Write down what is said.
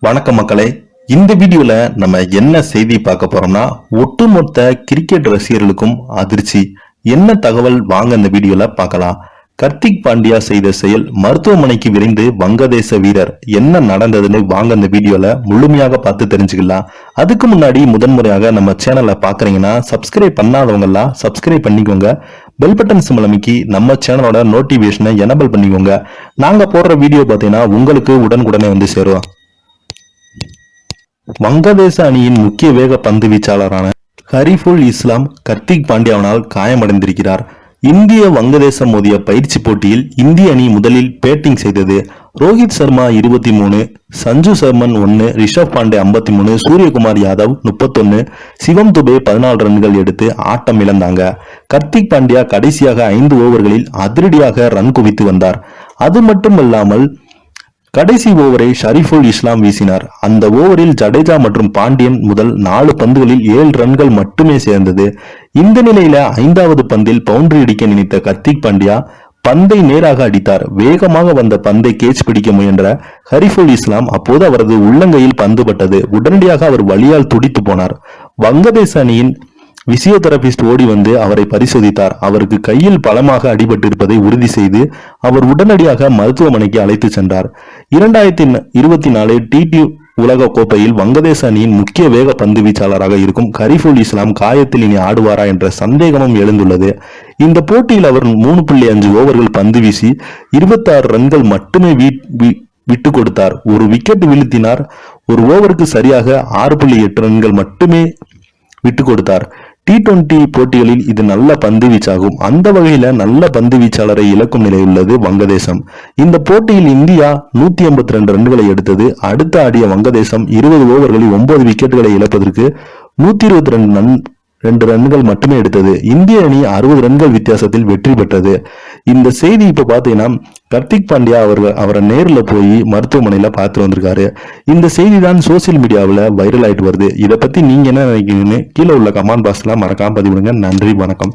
வணக்கம் மக்களே. இந்த வீடியோல நம்ம என்ன செய்தி பார்க்க போறோம்னா, ஒட்டுமொத்த கிரிக்கெட் ரசிகர்களுக்கும் அதிர்ச்சி. என்ன தகவல் வாங்க இந்த வீடியோல பார்க்கலாம். கர்த்திக் பாண்டியா செய்த செயல், மருத்துவமனைக்கு விரைந்து வங்கதேச வீரர். என்ன நடந்ததுன்னு வாங்க இந்த வீடியோல முழுமையாக பார்த்து தெரிஞ்சுக்கலாம். அதுக்கு முன்னாடி முதன்முறையாக நம்ம சேனலை பாக்குறீங்கன்னா சப்ஸ்கிரைப் பண்ணாதவங்க எல்லாம் சப்ஸ்கிரைப் பண்ணிக்கோங்க. பெல் பட்டன் சிம்பல் அமைக்கி நம்ம சேனலோட நோட்டிபிகேஷனை எனேபிள் பண்ணிக்கோங்க. நாங்க போடுற வீடியோ பார்த்தீங்கன்னா உங்களுக்கு உடனுக்குடனே வந்து சேரும். வங்கதேச அணியின் முக்கிய வேக பந்து வீச்சாளரான ஹரிஃபுல் இஸ்லாம் கர்த்திக் பாண்டியாவினால் காயமடைந்திருக்கிறார். இந்திய வங்கதேசம் மோதிய பயிற்சி போட்டியில் இந்திய அணி முதலில் பேட்டிங் செய்தது. ரோஹித் சர்மா 23, சஞ்சு சர்மன் 1, ரிஷப் பாண்டே 53, சூரியகுமார் யாதவ் 31, சிவம் துபே 14 ரன்கள் எடுத்து ஆட்டம் இழந்தாங்க. கர்த்திக் பாண்டியா கடைசியாக 5 ஓவர்களில் அதிரடியாக ரன் குவித்து வந்தார். அது மட்டுமல்லாமல் கடைசி ஓவரை ஷரீஃபுல் இஸ்லாம் வீசினார். அந்த ஓவரில் ஜடேஜா மற்றும் பாண்டியன் முதல் 4 பந்துகளில் 7 ரன்கள் மட்டுமே சேர்ந்தது. இந்த நிலையில 5வது பந்தில் பவுண்டரி அடிக்க நினைத்த கர்த்திக் பாண்டியா பந்தை நேராக அடித்தார். வேகமாக வந்த பந்தை கேட்ச் பிடிக்க முயன்ற ஹரிஃபுல் இஸ்லாம் அப்போது அவரது உள்ளங்கையில் பந்து பட்டது. உடனடியாக அவர் வலியால் துடித்து போனார். வங்கதேச அணியின் பிசியோதெரபிஸ்ட் ஓடி வந்து அவரை பரிசோதித்தார். அவருக்கு கையில் பலமாக அடிபட்டிருப்பதை உறுதி செய்து அவர் உடனடியாக மருத்துவமனைக்கு அழைத்து சென்றார். 2024 T20 உலக கோப்பையில் வங்கதேச அணியின் முக்கிய வேக பந்து வீச்சாளராக இருக்கும் ஹரிஃபுல் இஸ்லாம் காயத்தில் இனி ஆடுவாரா என்ற சந்தேகமும் எழுந்துள்ளது. இந்த போட்டியில் அவர் 3.5 ஓவர்கள் பந்து வீசி 26 ரன்கள் மட்டுமே விட்டு கொடுத்தார். ஒரு விக்கெட் வீழ்த்தினார். ஒரு ஓவருக்கு சரியாக 6.8 ரன்கள் மட்டுமே விட்டு கொடுத்தார். T20 போட்டிகளில் இது நல்ல பந்து வீச்சாகும். அந்த வகையில நல்ல பந்து வீச்சாளரை இழக்கும் நிலை உள்ளது வங்கதேசம். இந்த போட்டியில் இந்தியா 182 ரன்களை எடுத்தது. அடுத்து ஆடிய வங்கதேசம் 20 ஓவர்களில் 9 விக்கெட்டுகளை இழப்பதற்கு 122 ரன்கள் மட்டுமே எடுத்தது. இந்திய அணி 60 ரன்கள் வித்தியாசத்தில் வெற்றி பெற்றது. இந்த செய்தி இப்ப பாத்தீங்கன்னா கர்த்திக் பாண்டியா அவரை நேரில் போய் மருத்துவமனையில பார்த்து வந்திருக்காரு. இந்த செய்தி தான் சோசியல் மீடியாவில் வைரல் ஆயிட்டு வருது. இதை பத்தி நீங்க என்ன நினைக்கிறீங்கன்னு கீழே உள்ள கமெண்ட் பாக்ஸ்ல மறக்காம பதிவிடுங்க. நன்றி, வணக்கம்.